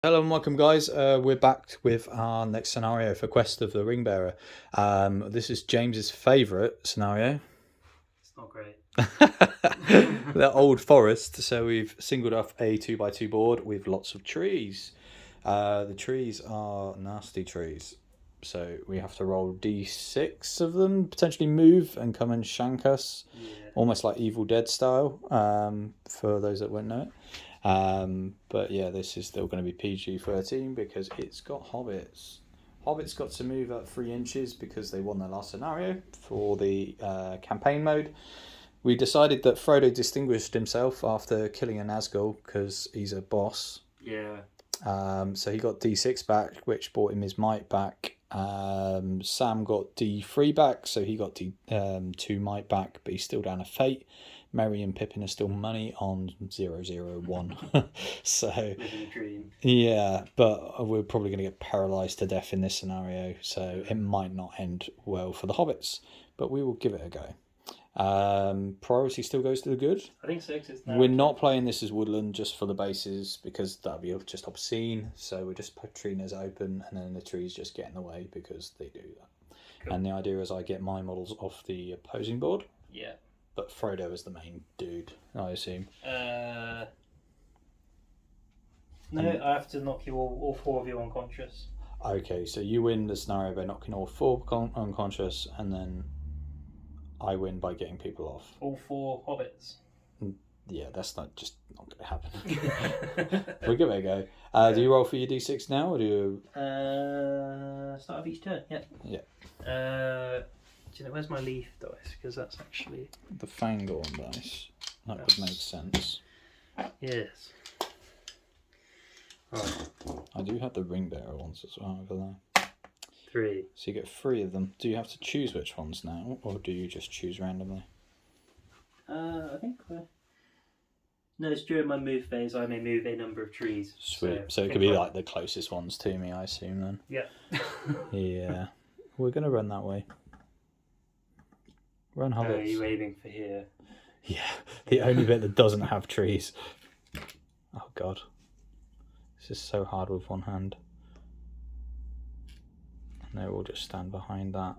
Hello and welcome, guys. We're back with our next scenario for Quest of the Ringbearer. This is James's favourite scenario. It's not great. The Old Forest. So we've singled off a 2x2 board with lots of trees. The trees are nasty trees. So we have to roll d6 of them, potentially move and come and shank us. Yeah. Almost like Evil Dead style, for those that won't know it. But yeah, this is still going to be PG-13 because it's got hobbits. Hobbits got to move up 3 inches because they won their last scenario for the campaign mode. We decided that Frodo distinguished himself after killing a Nazgul because he's a boss. Yeah. So he got D6 back, which brought him his might back. Sam got D3 back, so he got D2 might back, but he's still down a fate. Merry and Pippin are still money on 001. So Living a dream. yeah, but we're probably going to get paralysed to death in this scenario, so it might not end well for the hobbits, but we will give it a go. Priority still goes to the good. I think so. 'Cause it's We're not playing this as woodland just for the bases because that'd be just obscene. So we're just treating it as open, and then the trees just get in the way because they do that. Cool. And the idea is I get my models off the opposing board. Yeah. But Frodo is the main dude, I assume. No, I have to knock you all 4 of you unconscious. Okay, so you win the scenario by knocking all 4 unconscious, and then I win by getting people off. All 4 hobbits. Yeah, that's not going to happen. We'll give it a go. Do you roll for your d6 now, or do you... Start of each turn, yeah. Yeah. Do you know, where's my leaf dice? Because that's actually... The Fangorn dice. That would make sense. Yes. Right. I do have the Ringbearer ones as well over there. 3. So you get 3 of them. Do you have to choose which ones now, or do you just choose randomly? I think no, it's during my move phase I may move a number of trees. Sweet. So it could be like the closest ones to me, I assume, then. Yeah. Yeah. We're going to run that way. Run hobbits. Are you aiming for here? Yeah, the only bit that doesn't have trees. Oh god. This is so hard with one hand. And they will just stand behind that.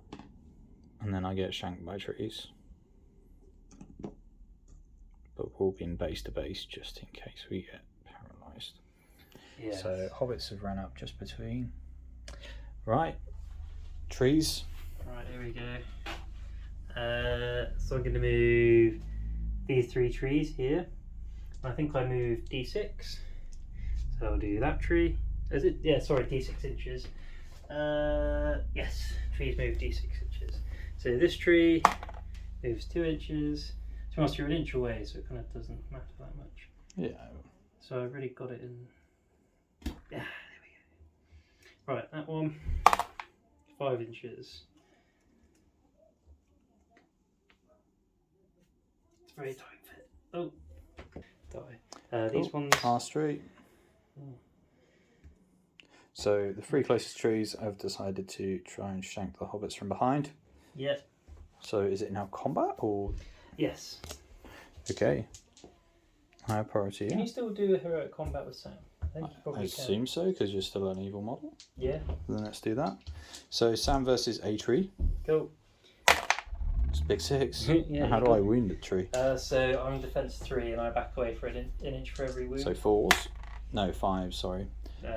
And then I get shanked by trees. But we'll be in base to base just in case we get paralysed. Yeah. So hobbits have run up just between. Right. Trees. Right, here we go. So I'm going to move these 3 trees here. I think I moved D6. So I'll do that tree. Is it? Yeah, sorry, D6 inches. Yes, trees move D6 inches. So this tree moves 2 inches. So once you're an inch away, so it kind of doesn't matter that much. Yeah. So I've really got it in. Yeah, there we go. Right, that one, 5 inches. It's very tight fit. Oh, die. These ones are straight. So the 3 closest trees have decided to try and shank the hobbits from behind. Yeah. So is it now combat or? Yes. Okay. Higher priority. Can you still do a heroic combat with Sam? I think you I probably assume so because you're still an evil model. Yeah. Then let's do that. So Sam versus a tree. Cool. It's big 6. Yeah, How do I wound the tree? So I'm defense 3 and I back away for an inch for every wound. So 4s. No, 5. Sorry.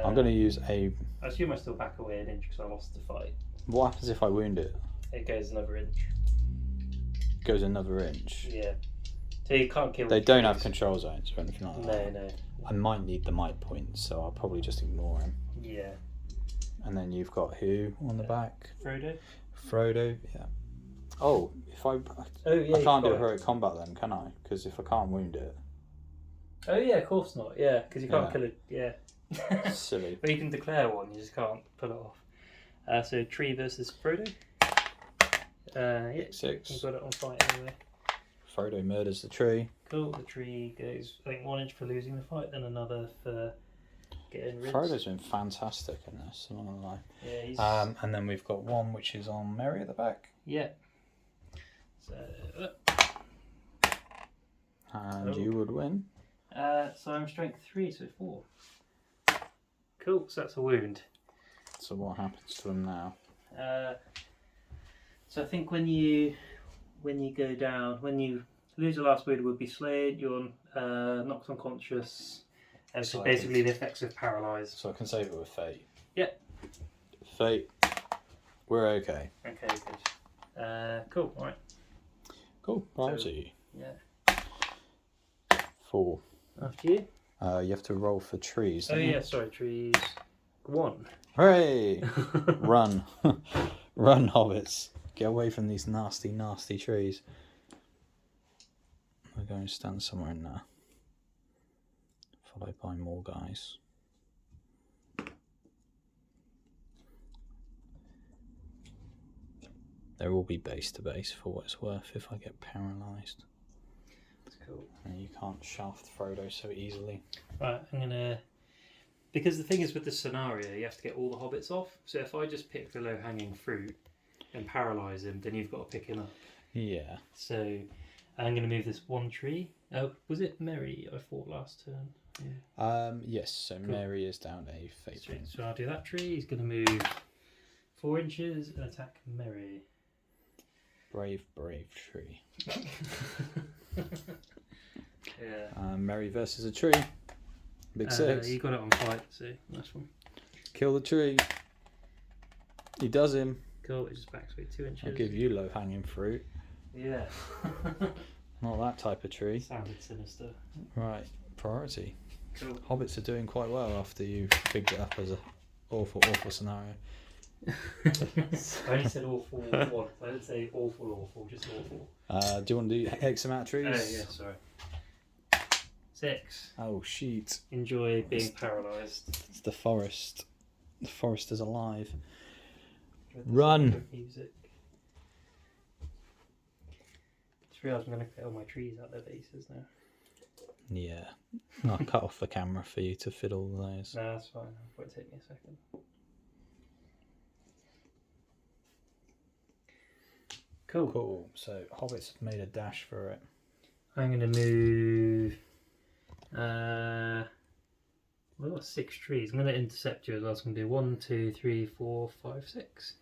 I'm going to use a. I assume I still back away an inch because I lost the fight. What happens if I wound it? It goes another inch. It goes another inch. Yeah. So you can't kill. They don't have control zones or anything like that. No. I might need the might points, so I'll probably just ignore him. Yeah. And then you've got who on the back? Frodo. Frodo. Yeah. Oh, if I. Oh yeah. I can't do heroic combat then, can I? Because if I can't wound it. Oh yeah, of course not. Yeah, because you can't kill it. Yeah. Silly. But you can declare one. You just can't pull it off. So tree versus Frodo. Yeah. 6. You've got it on fight anyway. Frodo murders the tree. Cool. The tree goes, I think, 1 inch for losing the fight, then another for getting rid. Frodo's been fantastic in this, I'm not gonna lie. Yeah, he's... And then we've got one which is on Merry at the back. Yeah. So. And you would win. So I'm strength 3, so 4. Cool, so that's a wound. So what happens to them now? So I think when you go down, when you lose your last wound, would be slayed, you're knocked unconscious, and so basically the effects of paralysed. So I can save it with fate. Yep. Fate. We're okay. Okay, good. Cool. All right. Cool. Priority. Yeah. 4. After you. You have to roll for trees. Oh don't you? yeah, sorry, trees. 1. Hooray! Run. Run, hobbits. Get away from these nasty, nasty trees. We're going to stand somewhere in there. Followed by more guys. There will be base to base for what it's worth if I get paralysed. That's cool. And you can't shaft Frodo so easily. Right, I'm gonna. Because the thing is with this scenario, you have to get all the hobbits off. So if I just pick the low-hanging fruit and paralyse him, then you've got to pick him up. Yeah. So I'm going to move this one tree. Oh, was it Merry I fought last turn? Yeah. Yes, so cool. Mary is down a fate point. So I'll do that tree. He's going to move 4 inches and attack Merry. Brave, brave tree. Yeah. Mary versus a tree. Big 6. You got it on fight, so nice one. Kill the tree. He does him. Cool, it just backs away 2 inches. I'll give you low hanging fruit. Yeah. Not that type of tree. Sounded sinister. Right, priority. Cool. Hobbits are doing quite well after you bigged it up as a awful, awful scenario. I only said awful one. I didn't say awful, just awful. Do you want to do X amount of trees? Oh, yeah, sorry. 6. Oh, sheet. Enjoy being paralysed. It's the forest. The forest is alive. Run! Music. Just realised I'm going to get all my trees out their bases now. Yeah. I'll cut off the camera for you to fit all those. No, that's fine. It won't take me a second. Cool. Cool. So, hobbits have made a dash for it. I'm going to move... we've got 6 trees. I'm going to intercept you as well. So I'm going to do 1, 2, 3, 4, 5, 6.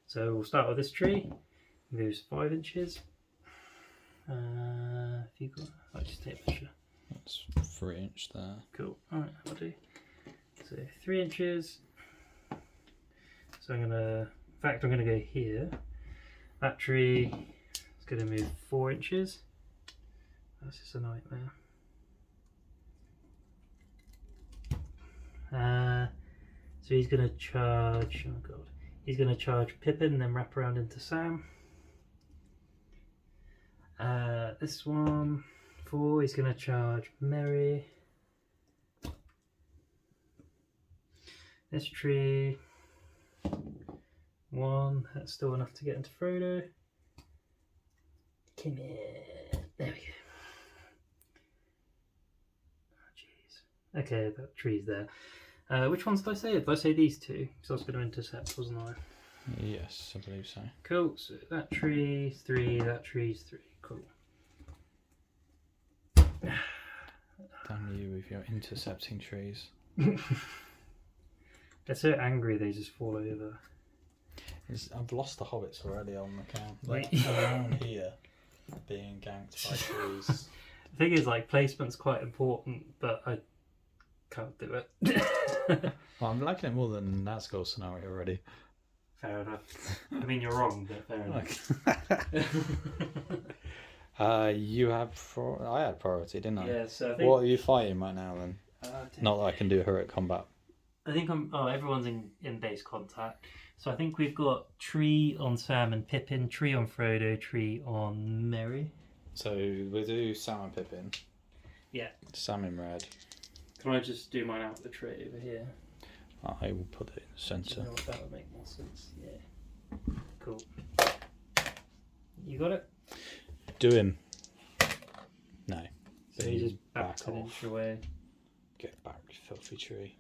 So we'll start with this tree. Moves 5 inches. If you got, I'll just take a picture. That's 3 inch there. Cool. Alright, I'll do. So 3 inches. So I'm gonna go here. That tree is gonna move 4 inches. That's just a nightmare. So he's gonna charge. Oh god, he's gonna charge Pippin, then wrap around into Sam. This one 4. He's gonna charge Merry. This tree 1. That's still enough to get into Frodo. Come here. There we go. Oh, jeez. Okay, that tree's there. Which ones did I say? Did I say these 2? Because I was going to intercept, wasn't I? Yes, I believe so. Cool. So that tree's 3. That tree's 3. Cool. Damn you with your intercepting trees. They're so angry they just fall over. I've lost the hobbits already on the count. They're around here being ganked by trees. The thing is, like, placement's quite important, but I can't do it. Well, I'm liking it more than Nazgul scenario already. Fair enough. I mean, you're wrong, but fair enough. You have... I had priority, didn't I? Yeah, so I think... What are you fighting right now, then? Not that I can do heroic combat. I think everyone's in base contact. So I think we've got tree on Sam and Pippin, tree on Frodo, tree on Merry. So we'll do Sam and Pippin. Yeah. Sam in red. Can I just do mine out of the tray over here? I will put it in the centre. You know what, that would make more sense. Yeah. Cool. You got it? Do him. No. So he just backs an inch away. Get back, you filthy tree.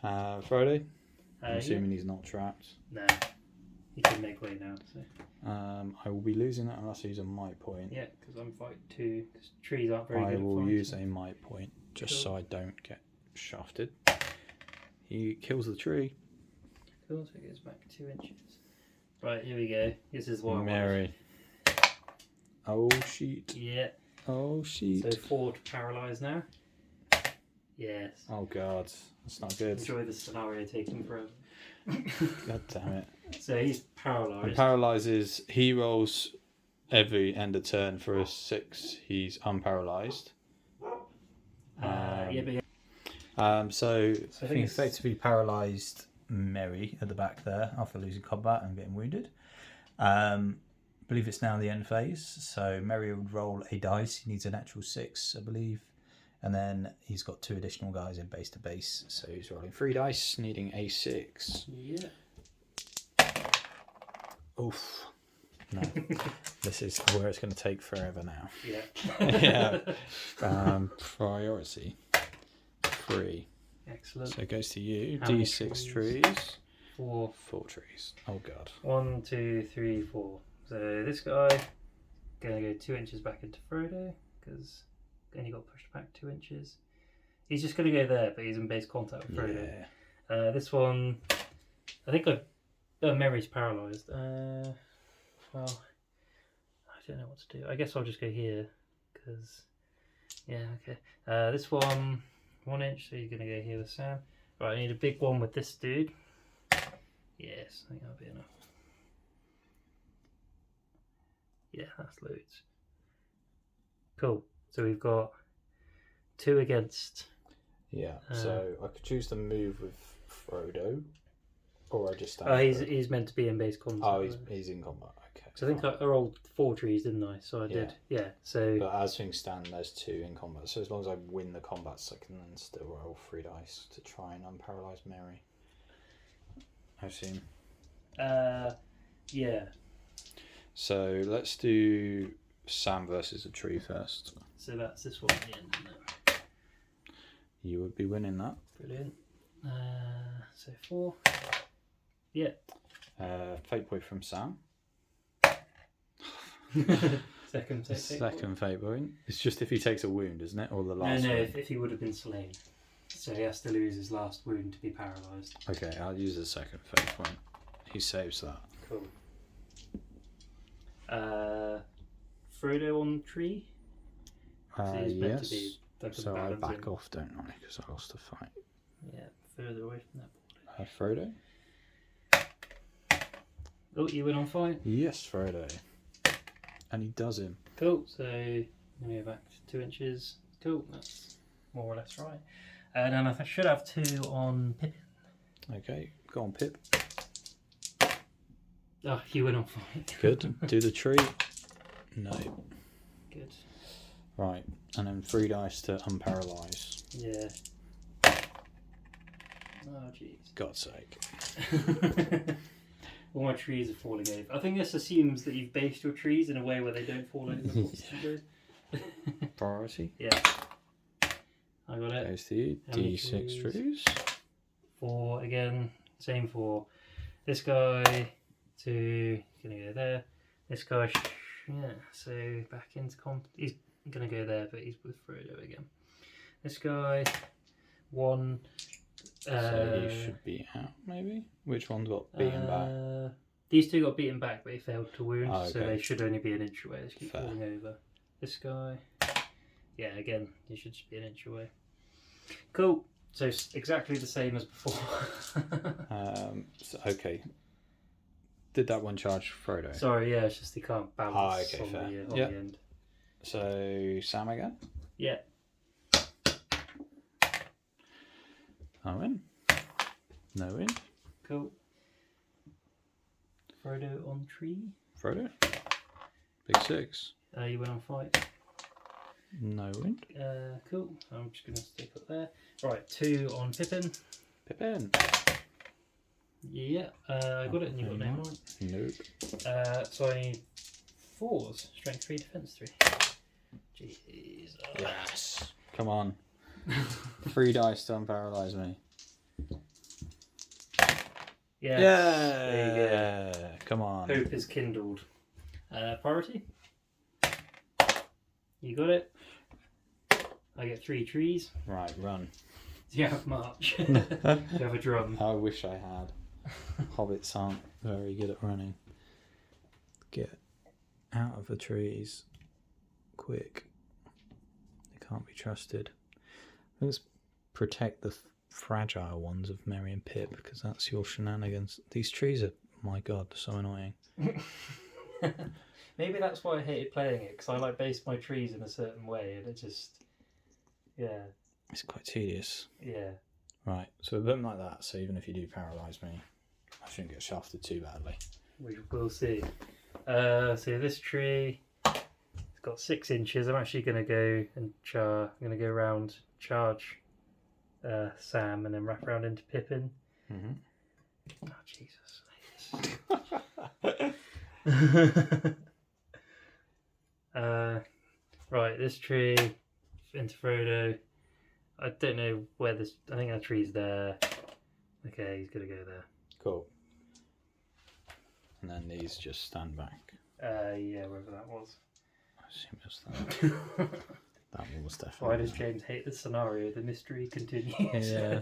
Frodo? I'm assuming he's not trapped. No. He can make way now. So. I will be losing that unless I use a might point. Yeah, because I'm fight 2. Because trees aren't very good I at will fighting. use a might point just so I don't get shafted. He kills the tree. Cool, so it goes back 2 inches. Right, here we go. This is what I Mary. Oh, sheet. Yeah. Oh, sheet. So 4 to paralyse now. Yes. Oh, God. That's not good. Enjoy the scenario taking forever. God damn it. So he's paralysed. And paralyzes, he rolls every end of turn for a 6. He's unparalysed. So I he think it's effectively paralysed Mary at the back there after losing combat and getting wounded. I believe it's now the end phase. So Mary would roll a dice. He needs a natural 6, I believe. And then he's got 2 additional guys in base to base. So he's rolling 3 dice, needing a 6. Yeah. Oof. No. This is where it's going to take forever now. Yeah. Yeah. Priority 3. Excellent. So it goes to you. How many D6 trees? trees. 4. 4 trees. Oh, God. 1, 2, 3, 4. So this guy gonna go 2 inches back into Frodo because then he got pushed back 2 inches. He's just gonna go there, but he's in base contact with Frodo. Yeah. This one, I think Mary's paralysed. Well, I don't know what to do. I guess I'll just go here because yeah, okay. This one, 1 inch, so he's gonna go here with Sam. Right, I need a big one with this dude. Yes, I think that'll be enough. Yeah, that's loads. Cool. So we've got 2 against. Yeah. So I could choose to move with Frodo, or I just stand. Oh, he's meant to be in base combat. Oh, he's in combat. Okay. So I think I rolled 4 trees, didn't I? So I did. Yeah. So. But as things stand, there's 2 in combat. So as long as I win the combats, I can then still roll 3 dice to try and unparalyze Mary. I assume. Yeah. So let's do Sam versus a tree first. So that's this one at the end, isn't it? You would be winning that. Brilliant. So 4. Yeah. Fate point from Sam. Second fate point. It's just if he takes a wound, isn't it? Or the last No, one? if he would have been slain. So he has to lose his last wound to be paralysed. Okay, I'll use the second fate point. He saves that. Cool. Frodo on tree? Yes. Like So I back off, don't I? Because I lost the fight. Yeah, further away from that border. Frodo? Oh, you went on fight? Yes, Frodo. And he does him. Cool, so let me go back 2 inches. Cool, that's more or less right. And then I should have 2 on Pippin. Okay, go on, Pip. Oh, you went on fight. Good. Do the tree. No. Good. Right, and then 3 dice to unparalyze. Yeah. Oh, jeez. God's sake. All my trees are falling over. I think this assumes that you've based your trees in a way where they don't fall over. Priority. Yeah. I got it. Goes to you. How many D6 trees? trees. 4 again. Same for this guy. 2. Gonna go there. This guy. Yeah. So back into comp. He's gonna go there, but he's with Frodo again. This guy. 1. So you should be out, maybe? Which one's got beaten back? These 2 got beaten back, but he failed to wound, Oh, okay. so they should only be an inch away. They keep Fair. falling over. This guy, yeah, again, he should just be an inch away. Cool. So it's exactly the same as before. Okay. Did that one charge Frodo? Sorry, yeah, it's just he can't balance okay, on, fair. on Yep. the end. So Sam again. Yeah. I win. No win. Cool. Frodo on tree. Frodo. Big 6. You went on fight. No win. Cool. I'm just gonna stay put there. Right, 2 on Pippin. Pippin. Yeah, I got it, and you got name right. Nope. So I need 4s. Strength 3, defense 3. Jeez. Yes. Come on. 3 dice to unparalyze me. Yes. Yeah. There you go. Come on. Hope is kindled. Priority. You got it. I get 3 trees. Right, run. Do you have March? Do you have a drum? I wish I had. Hobbits aren't very good at running. Get out of the trees quick. They can't be trusted. Let's protect the fragile ones of Merry and Pip, because that's your shenanigans. These trees are, my god, so annoying. Maybe that's why I hated playing it, because I like based my trees in a certain way, and it just, yeah. It's quite tedious. Yeah. Right, so a bit like that, so even if you do paralyse me, I shouldn't get shafted too badly. We will see. So this tree, it's got 6 inches. I'm actually going to go and I'm going to go around, charge Sam, and then wrap around into Pippin. Mm-hmm. Oh, Jesus. Right, this tree into Frodo. I don't know where this. I think that tree's there. Okay, he's gonna go there. Cool. And then these just stand back. Yeah, wherever that was. I assume it's that. That one was definitely. Why does James hate this scenario? The mystery continues. Yeah.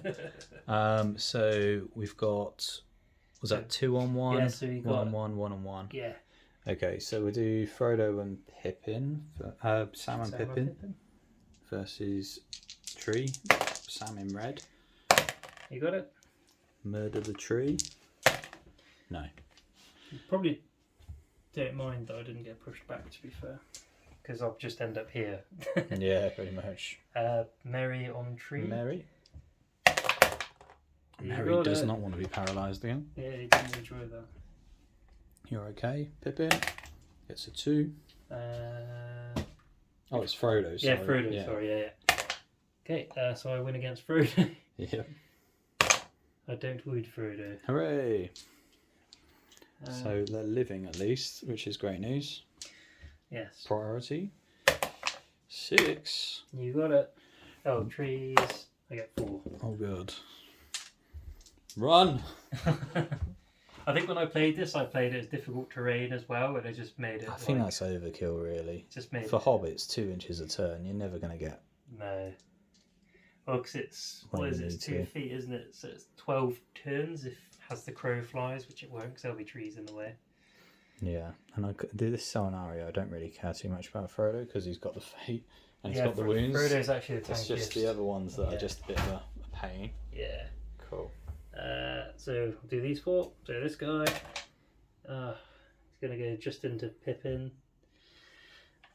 So we've got. Was that 2 on 1? Yeah, so you got 1 on 1, 1 on 1. Yeah. Okay, so we'll do Frodo and Pippin. Sam and Pippin versus tree. Sam in red. You got it? Murder the tree. No. You probably don't mind that I didn't get pushed back, to be fair. Because I'll just end up here. Yeah, pretty much. Merry on tree. Mary. You Mary does it. not want to be paralysed again. Yeah, you didn't enjoy that. You're okay. Pippin gets a 2. Oh, it's Frodo. Sorry. Yeah, Frodo. Sorry, yeah. Okay, so I win against Frodo. Yeah. I don't wound Frodo. Hooray! So they're living at least, which is great news. Yes. Priority. 6. You got it. Oh, trees. I get 4. Oh, good. Run! I think when I played this, I played it as difficult terrain as well, and I just made it. I think that's overkill, really. Just made For hobbits, 2 inches a turn, you're never going to get. No. Well, because it's When what is you it? need It's 2 to. feet, isn't it? So it's 12 turns if has the crow flies, which it won't, because there'll be trees in the way. Yeah, and I do this scenario. I don't really care too much about Frodo because he's got the fate and he's Yeah, got the wounds. Frodo's actually the It's tankiest. just the other ones that Yeah. are just a bit of a pain. Yeah. Cool. So I'll do these 4. So this guy, he's gonna go just into Pippin.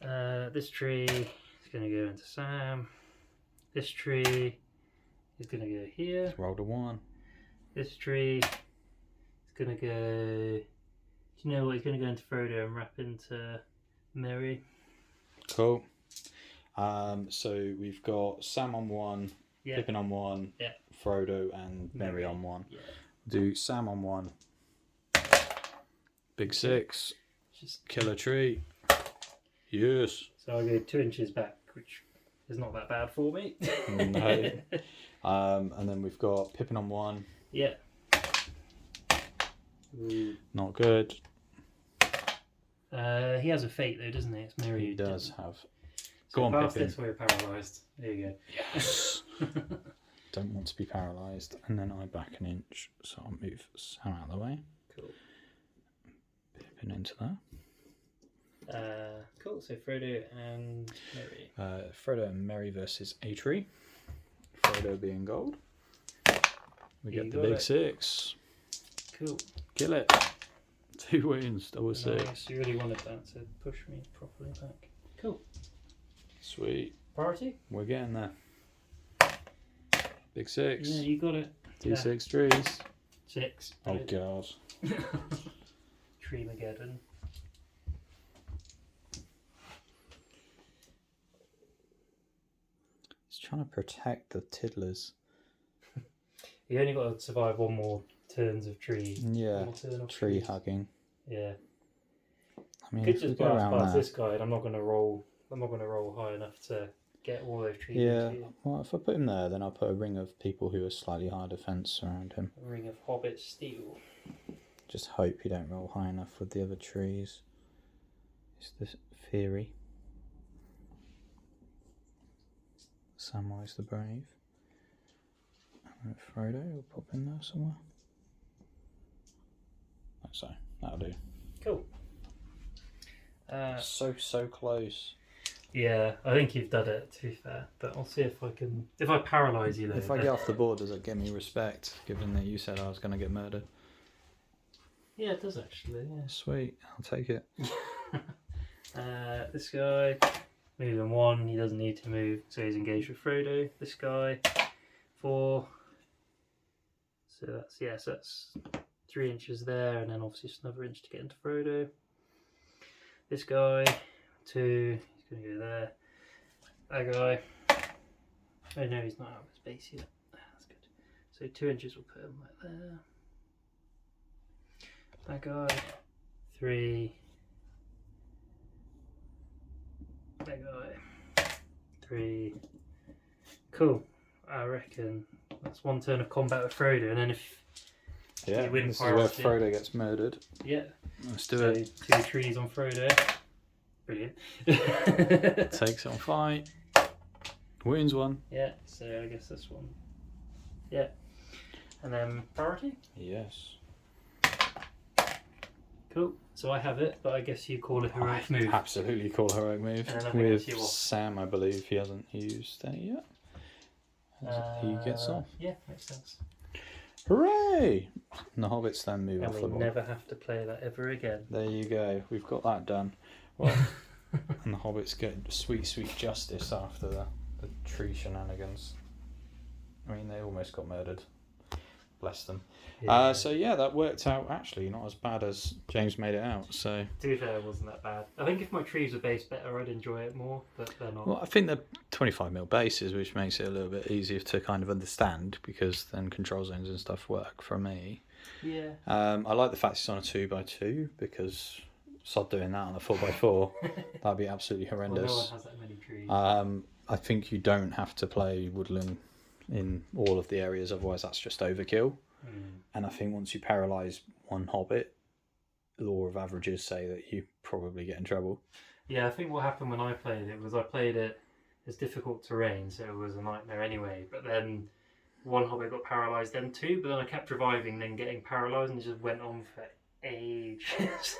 This tree is gonna go into Sam. This tree is gonna go here. Rolled a 1. This tree is gonna go. Do you know what? He's gonna go into Frodo and wrap into Merry. Cool. So we've got Sam on 1, Yeah. Pippin on 1, Yeah. Frodo and Merry on 1. Yeah. Do Sam on 1. Big 6. Just Kill a tree. Yes. so I go 2 inches back, which is not that bad for me. No. And then we've got Pippin on 1. Yeah. Ooh. Not good. He has a fate though, doesn't he? It's Merry. He who does doesn't. have. So Go on, past Pippin. this, we're paralysed. There you Yes. go. Don't want to be paralysed. And then I back an inch, so I'll move Sam out of the way. Cool. Pippin into there. Cool. So Frodo and Merry. Frodo and Merry versus a tree. Frodo being gold. We You get the got big it. 6. Cool. Kill it. 2 wounds, double 6. Nice. You really wanted that to push me properly back. Cool. Sweet. Priority? We're getting there. Big 6. Yeah, you got it. 2 6 trees. 6. Oh god. Treemageddon. He's trying to protect the tiddlers. You only got to survive 1 more turns of tree. Yeah. 1 more turn of Tree trees. hugging. Yeah. I mean, Could if we just go blast around past there. this guy, and I'm not going to roll. I'm not going to roll high enough to get all those trees. Yeah. into you. Well, if I put him there, then I'll put a ring of people who are slightly higher defence around him. A ring of hobbit steel. Just hope you don't roll high enough with the other trees. It's the theory. Samwise the Brave. Right, Frodo will pop in there somewhere. Like so. That'll do. Cool. So close. Yeah, I think you've done it, to be fair. But I'll see if I can... If I paralyse you, though... If I get off the board, does it give me respect, given that you said I was going to get murdered? Yeah, it does, actually, yeah. Sweet, I'll take it. This guy, moving 1, he doesn't need to move, so he's engaged with Frodo. This guy, 4. So that's, yeah, so that's 3 inches there, and then obviously just another inch to get into Frodo. This guy, 2, he's going to go there. That guy, oh no, he's not out of his base yet. That's good. So 2 inches will put him like there. That guy, 3. That guy, 3. Cool. I reckon that's 1 turn of combat with Frodo, and then if Yeah, you win this is where priority, Frodo gets murdered. yeah, Let's do so it. 2 trees on Frodo. Brilliant. Takes it on fight. Wounds 1. Yeah, so I guess this one. Yeah. And then priority? Yes. Cool. So I have it, but I guess you call it heroic move. Absolutely call heroic move. And then I think With it's you off. Sam, I believe he hasn't used any yet. He gets off. Yeah, makes sense. Hooray! And the hobbits then move And off we the board. never have to play that ever again. There you go. We've got that done. Well, and the hobbits get sweet justice after the tree shenanigans. I mean, they almost got murdered. Bless them. Yeah. So yeah, that worked out actually not as bad as James made it out. So To be fair, it wasn't that bad. I think if my trees were based better, I'd enjoy it more, but they're not. well, I think they're 25mm bases, which makes it a little bit easier to kind of understand because then control zones and stuff work for me. Yeah. I like the fact it's on a 2x2 because sod doing that on a 4x4. That'd be absolutely Well, horrendous. no one has that many trees. I think you don't have to play woodland in all of the areas, otherwise that's just overkill. And I think once you paralyse one hobbit, the law of averages say that you probably get in trouble. Yeah, I think what happened when I played it was I played it as difficult terrain, so it was a nightmare anyway. But then one hobbit got paralysed, then 2, but then I kept reviving, then getting paralysed, and it just went on for ages.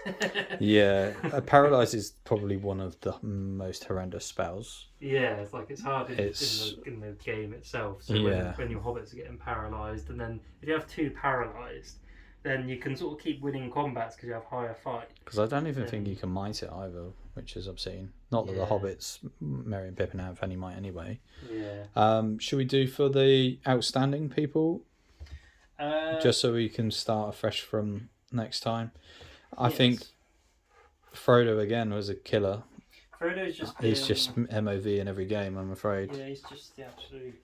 Yeah, paralyse is probably one of the most horrendous spells. Yeah, it's like it's hard It's- in the game itself. So Yeah. when your hobbits are getting paralysed, and then if you have 2 paralysed, then you can sort of keep winning combats because you have higher fight. Because I don't even think you can might it either, which is obscene. Not that the Yeah. hobbits, Merry and Pippin, have any might anyway. Yeah. Should we do for the outstanding people, Just just so we can start afresh from next time? I think yes. Frodo again was a killer. Frodo's just He's been- just MOV in every game, I'm afraid. Yeah, he's just the absolute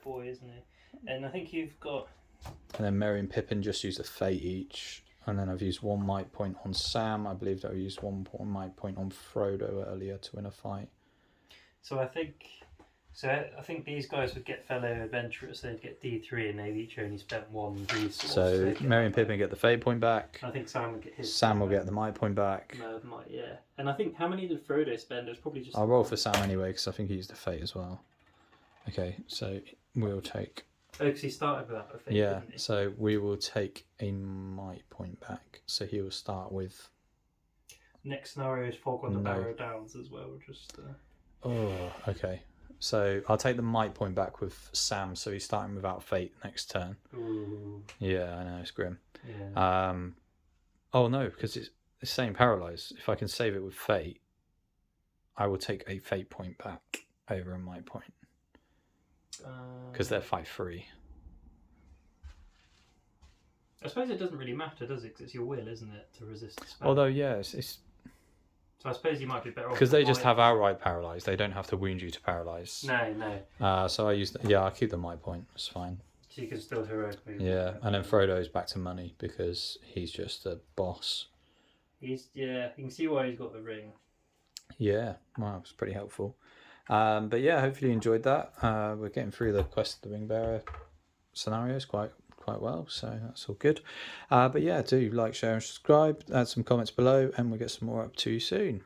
boy, isn't he? And I think you've got And then Merry and Pippin just used a fate each. And then I've used 1 might point on Sam. I believe that I used 1 might point on Frodo earlier to win a fight. I think these guys would get fellow adventurers, so they'd get D3 and they've each only spent 1 resource. So they'd get Merry and that Pippin get the fate point back. back. I think Sam would get his. Sam will get the might point back. Yeah. And I think how many did Frodo spend? It was probably just. I'll roll for Sam anyway because I think he used the fate as well. Okay, so we'll take. Oh, because he started without a fate, Yeah, didn't he? so we will take a might point back. So he will start with. Next scenario is Fog on the No. Barrow Downs as well. Just. Oh, okay. So I'll take the might point back with Sam. So he's starting without fate next turn. Ooh. Yeah, I know, it's grim. Yeah. Oh no, because it's saying paralyze. If I can save it with fate, I will take a fate point back over a might point because they're 5-3. I suppose it doesn't really matter, does it? Because it's your will, isn't it, to resist the spell. Although yeah, it's So I suppose you might be better off. because they with just might. have outright paralyze. They don't have to wound you to paralyze. No. So I use I'll keep the might point. It's fine. So you can still heroic move. Yeah, and then Frodo's back to money because he's just a boss. You can see why he's got the ring. Yeah, well, it was pretty helpful. But yeah, hopefully you enjoyed that. We're getting through the Quest of the Ringbearer scenarios quite well, so that's all good. But yeah, do like, share and subscribe, add some comments below, and we'll get some more up to you soon.